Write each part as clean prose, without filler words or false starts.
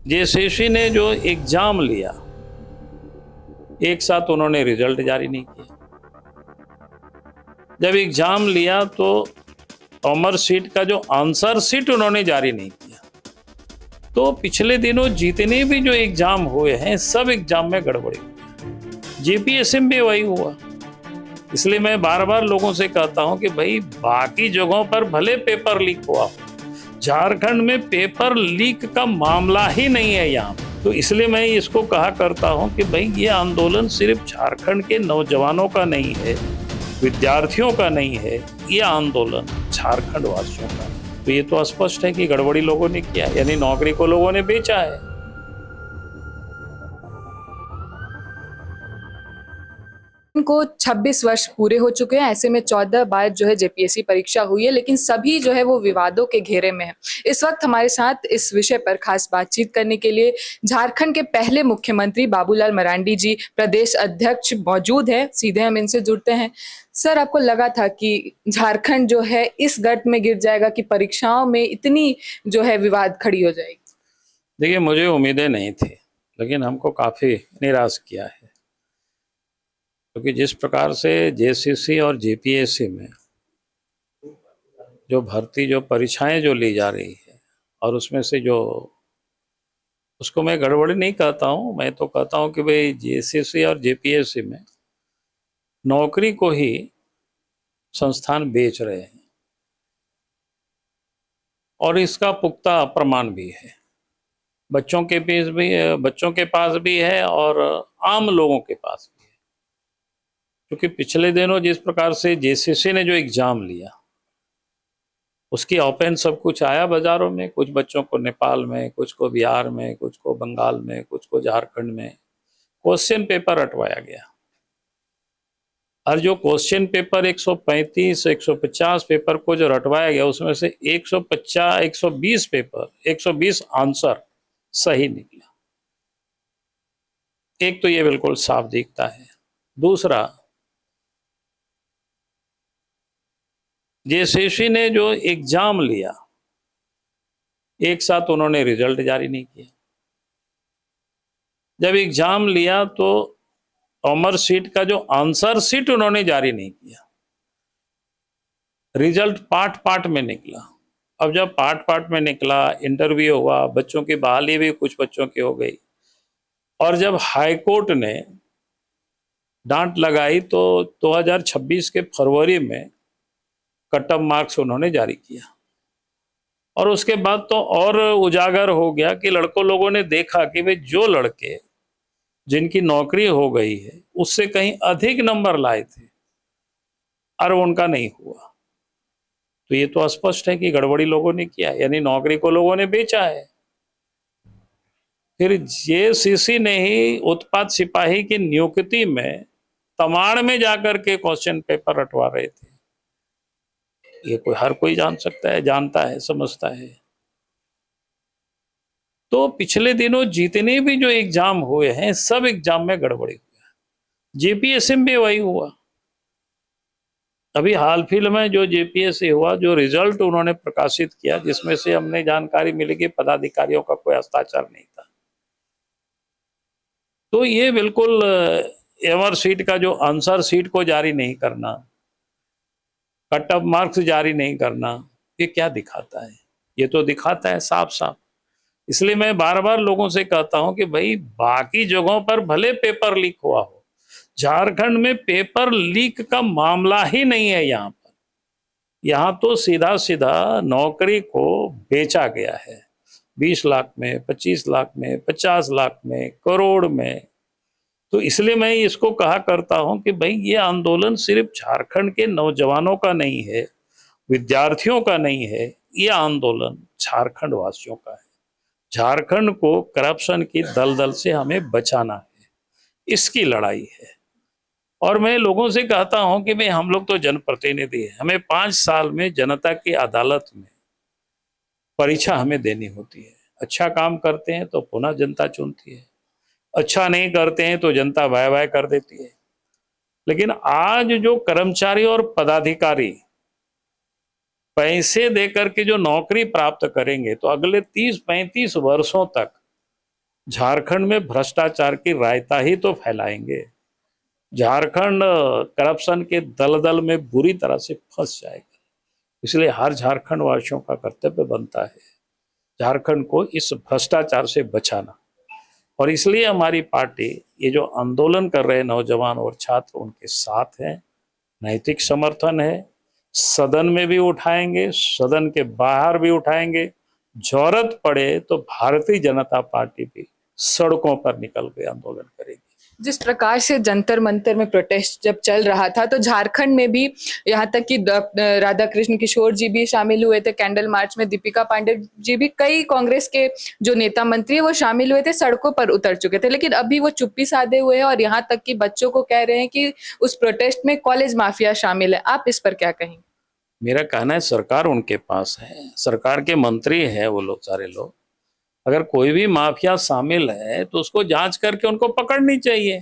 JCC ने जो exam लिया, एक साथ उन्होंने रिजल्ट जारी नहीं किया। जब एग्जाम लिया तो कॉमर्स सीट का जो आंसर सीट उन्होंने जारी नहीं किया। तो पिछले दिनों जितने भी जो एग्जाम हुए हैं, सब एग्जाम में गड़बड़ी हुई। जीपीएससी में भी वही हुआ। इसलिए मैं बार बार लोगों से कहता हूं कि भाई, बाकी जगहों पर भले पेपर लीक हुआ हो, झारखंड में पेपर लीक का मामला ही नहीं है यहाँ। तो इसलिए मैं इसको कहा करता हूं कि भाई, ये आंदोलन सिर्फ झारखंड के नौजवानों का नहीं है, विद्यार्थियों का नहीं है, ये आंदोलन झारखंड वासियों का। तो ये तो स्पष्ट है कि गड़बड़ी लोगों ने किया, यानी नौकरी को लोगों ने बेचा है। को 26 वर्ष पूरे हो चुके हैं। ऐसे में 14 बार जो है जेपीएससी परीक्षा हुई है, लेकिन सभी जो है वो विवादों के घेरे में है। इस वक्त हमारे साथ इस विषय पर खास बातचीत करने के लिए झारखंड के पहले मुख्यमंत्री बाबूलाल मरांडी जी, प्रदेश अध्यक्ष, मौजूद हैं। सीधे हम इनसे जुड़ते हैं। सर, आपको लगा था कि झारखंड जो है इस गर्त में गिर जाएगा कि परीक्षाओं में इतनी जो है विवाद खड़ी हो जाएगी? देखिए, मुझे उम्मीदें नहीं थी, लेकिन हमको काफी निराश किया है। क्योंकि जिस प्रकार से जेसीसी और जेपीएससी में जो भर्ती, जो परीक्षाएं जो ली जा रही है, और उसमें से जो, उसको मैं गड़बड़ी नहीं कहता हूं, मैं तो कहता हूं कि भाई, जेसीसी और जेपीएससी में नौकरी को ही संस्थान बेच रहे हैं, और इसका पुख्ता प्रमाण भी है। बच्चों के पास भी है और आम लोगों के पास भी है। क्योंकि पिछले दिनों जिस प्रकार से जेसीसी ने जो एग्जाम लिया, उसकी ओपन सब कुछ आया बाजारों में। कुछ बच्चों को नेपाल में, कुछ को बिहार में, कुछ को बंगाल में, कुछ को झारखंड में क्वेश्चन पेपर रटवाया गया। और जो क्वेश्चन पेपर 135 150 पेपर को जो रटवाया गया, उसमें से 120 पेपर, 120 आंसर सही निकला। एक तो ये बिल्कुल साफ दिखता है। दूसरा, जेसीसी ने जो एग्जाम लिया, एक साथ उन्होंने रिजल्ट जारी नहीं किया। जब एग्जाम लिया तो कॉमर्स सीट का जो आंसर सीट उन्होंने जारी नहीं किया। रिजल्ट पार्ट पार्ट में निकला। अब जब पार्ट पार्ट में निकला, इंटरव्यू हुआ, बच्चों की बहाली भी कुछ बच्चों की हो गई, और जब हाईकोर्ट ने डांट लगाई तो 2026 के फरवरी में कट ऑफ मार्क्स उन्होंने जारी किया। और उसके बाद तो और उजागर हो गया कि लड़कों लोगों ने देखा कि वे जो लड़के जिनकी नौकरी हो गई है, उससे कहीं अधिक नंबर लाए थे, और उनका नहीं हुआ। तो ये तो स्पष्ट है कि गड़बड़ी लोगों ने किया, यानी नौकरी को लोगों ने बेचा है। फिर जेसीसी ने ही उत्पाद सिपाही की नियुक्ति में तमाड़ में जाकर के क्वेश्चन पेपर रटवा रहे थे। ये हर कोई जान सकता है, जानता है, समझता है। तो पिछले दिनों जितने भी जो एग्जाम हुए हैं, सब एग्जाम में गड़बड़ी हुआ। जेपीएससी में भी वही हुआ। अभी हाल फिलहाल में जो जेपीएससी हुआ, जो रिजल्ट उन्होंने प्रकाशित किया, जिसमें से हमने जानकारी मिली कि पदाधिकारियों का कोई हस्ताक्षर नहीं था। तो ये बिल्कुल एवर सीट का जो आंसर सीट को जारी नहीं करना, कट ऑफ मार्क्स जारी नहीं करना, ये क्या दिखाता है? ये तो दिखाता है साफ साफ। इसलिए मैं बार बार लोगों से कहता हूं कि भाई, बाकी जगहों पर भले पेपर लीक हुआ हो, झारखंड में पेपर लीक का मामला ही नहीं है। यहाँ पर, यहाँ तो सीधा सीधा नौकरी को बेचा गया है। 20 लाख में, 25 लाख में, 50 लाख में, करोड़ में। तो इसलिए मैं इसको कहा करता हूं कि भाई, ये आंदोलन सिर्फ झारखंड के नौजवानों का नहीं है, विद्यार्थियों का नहीं है, ये आंदोलन झारखंड वासियों का है। झारखंड को करप्शन की दलदल से हमें बचाना है, इसकी लड़ाई है। और मैं लोगों से कहता हूं कि भाई, हम लोग तो जनप्रतिनिधि हैं, हमें 5 साल में जनता की अदालत में परीक्षा हमें देनी होती है। अच्छा काम करते हैं तो पुनः जनता चुनती है, अच्छा नहीं करते हैं तो जनता वाय वाय कर देती है। लेकिन आज जो कर्मचारी और पदाधिकारी पैसे देकर के जो नौकरी प्राप्त करेंगे, तो अगले 30-35 वर्षों तक झारखंड में भ्रष्टाचार की रायता ही तो फैलाएंगे। झारखंड करप्शन के दलदल में बुरी तरह से फंस जाएगा। इसलिए हर झारखंड वासियों का कर्तव्य बनता है झारखंड को इस भ्रष्टाचार से बचाना। और इसलिए हमारी पार्टी ये जो आंदोलन कर रहे नौजवान और छात्र उनके साथ हैं, नैतिक समर्थन है। सदन में भी उठाएंगे, सदन के बाहर भी उठाएंगे। जरूरत पड़े तो भारतीय जनता पार्टी भी सड़कों पर निकल के आंदोलन करेगी। जिस प्रकार से जंतर मंतर में प्रोटेस्ट जब चल रहा था तो झारखंड में भी यहाँ तक कि राधा कृष्ण किशोर जी भी शामिल हुए थे कैंडल मार्च में, दीपिका पांडे जी भी, कई कांग्रेस के जो नेता मंत्री वो शामिल हुए थे, सड़कों पर उतर चुके थे, लेकिन अभी वो चुप्पी साधे हुए हैं और यहाँ तक कि बच्चों को कह रहे हैं कि उस प्रोटेस्ट में कॉलेज माफिया शामिल है। आप इस पर क्या कहेंगे? मेरा कहना है सरकार उनके पास है, सरकार के मंत्री हैं वो लोग, सारे लोग। अगर कोई भी माफिया शामिल है तो उसको जांच करके उनको पकड़नी चाहिए।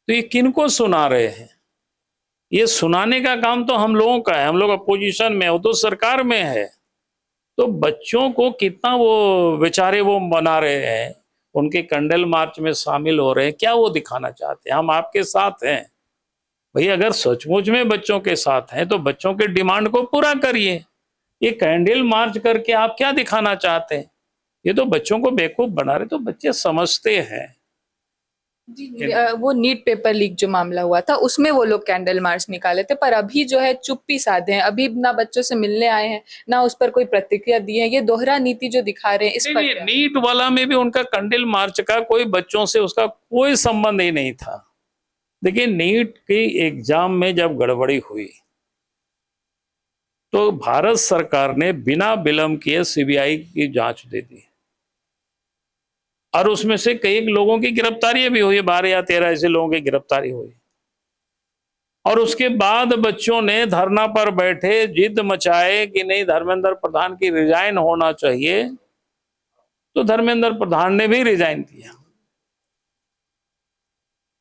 तो ये किनको सुना रहे हैं? ये सुनाने का काम तो हम लोगों का है। हम लोग अपोजिशन में, वो तो सरकार में है। तो बच्चों को कितना वो बेचारे वो बना रहे हैं, उनके कैंडल मार्च में शामिल हो रहे हैं, क्या वो दिखाना चाहते हैं? हम आपके साथ हैं भाई। अगर सचमुच में बच्चों के साथ हैं तो बच्चों के डिमांड को पूरा करिए। ये कैंडल मार्च करके आप क्या दिखाना चाहते हैं? ये तो बच्चों को बेवकूफ बना रहे। तो बच्चे समझते हैं। जी, वो नीट पेपर लीक जो मामला हुआ था उसमें वो लोग कैंडल मार्च निकाले थे, पर अभी जो है चुप्पी साधे हैं। अभी ना बच्चों से मिलने आए हैं, ना उस पर कोई प्रतिक्रिया दी है। ये दोहरा नीति जो दिखा रहे हैं, इस पर क्या? नीट वाला में भी उनका कैंडल मार्च का कोई बच्चों से उसका कोई संबंध ही नहीं था। देखिए, नीट की एग्जाम में जब गड़बड़ी हुई तो भारत सरकार ने बिना विलंब किए सीबीआई की जांच दे दी और उसमें से कई लोगों की गिरफ्तारी भी हुई, 12 या 13 ऐसे लोगों की गिरफ्तारी हुई। और उसके बाद बच्चों ने धरना पर बैठे, जिद मचाए कि नहीं, धर्मेंद्र प्रधान की रिजाइन होना चाहिए। तो धर्मेंद्र प्रधान ने भी रिजाइन दिया।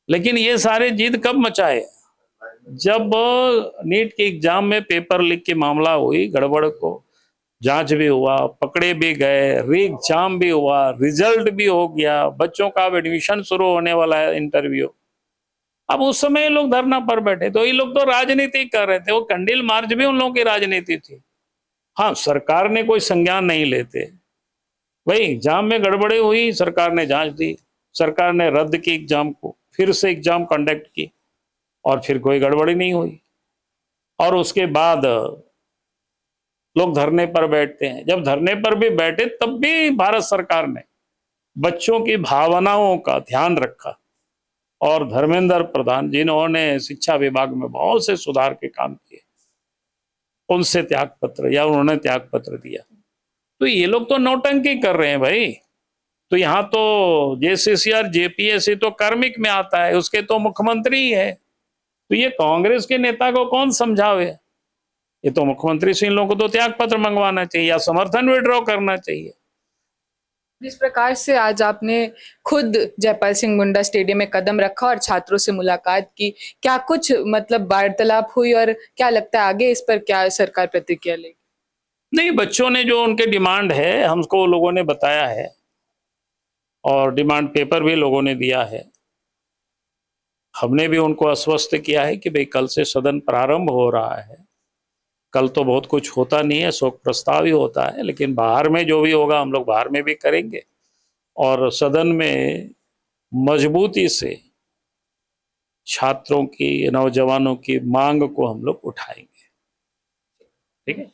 लेकिन ये सारे जिद कब मचाए? जब नीट के एग्जाम में पेपर लीक की मामला हुई, गड़बड़ को जांच भी हुआ, पकड़े भी गए, री एग्जाम भी हुआ, रिजल्ट भी हो गया, बच्चों का अब एडमिशन शुरू होने वाला है, इंटरव्यू। अब उस समय लोग धरना पर बैठे तो ये लोग तो राजनीति कर रहे थे। वो कैंडल मार्च भी उन लोगों की राजनीति थी। हाँ, सरकार ने कोई संज्ञान नहीं लेते भाई। एग्जाम में गड़बड़ी हुई, सरकार ने जांच दी, सरकार ने रद्द की एग्जाम को, फिर से एग्जाम कंडक्ट की और फिर कोई गड़बड़ी नहीं हुई। और उसके बाद लोग धरने पर बैठते हैं। जब धरने पर भी बैठे तब भी भारत सरकार ने बच्चों की भावनाओं का ध्यान रखा। और धर्मेंद्र प्रधान, जिन्होंने शिक्षा विभाग में बहुत से सुधार के काम किए, उनसे त्याग पत्र या उन्होंने त्याग पत्र दिया। तो ये लोग तो नौटंकी कर रहे हैं भाई। तो यहाँ तो जेसीसीआर जेपीएससी तो कार्मिक में आता है, उसके तो मुख्यमंत्री ही है। तो ये कांग्रेस के नेता को कौन समझावे? ये तो मुख्यमंत्री से इन लोगों को तो त्याग पत्र मंगवाना चाहिए या समर्थन विड्रॉ करना चाहिए। जिस प्रकार से आज आपने खुद जयपाल सिंह मुंडा स्टेडियम में कदम रखा और छात्रों से मुलाकात की, क्या कुछ मतलब वार्तालाप हुई और क्या लगता है आगे इस पर क्या सरकार प्रतिक्रिया लेगी? नहीं, बच्चों ने जो उनके डिमांड है हमको लोगों ने बताया है और डिमांड पेपर भी लोगों ने दिया है। हमने भी उनको आश्वस्त किया है कि भाई कल से सदन प्रारंभ हो रहा है। कल तो बहुत कुछ होता नहीं है, शोक प्रस्ताव ही होता है, लेकिन बाहर में जो भी होगा हम लोग बाहर में भी करेंगे और सदन में मजबूती से छात्रों की, नौजवानों की मांग को हम लोग उठाएंगे। ठीक है।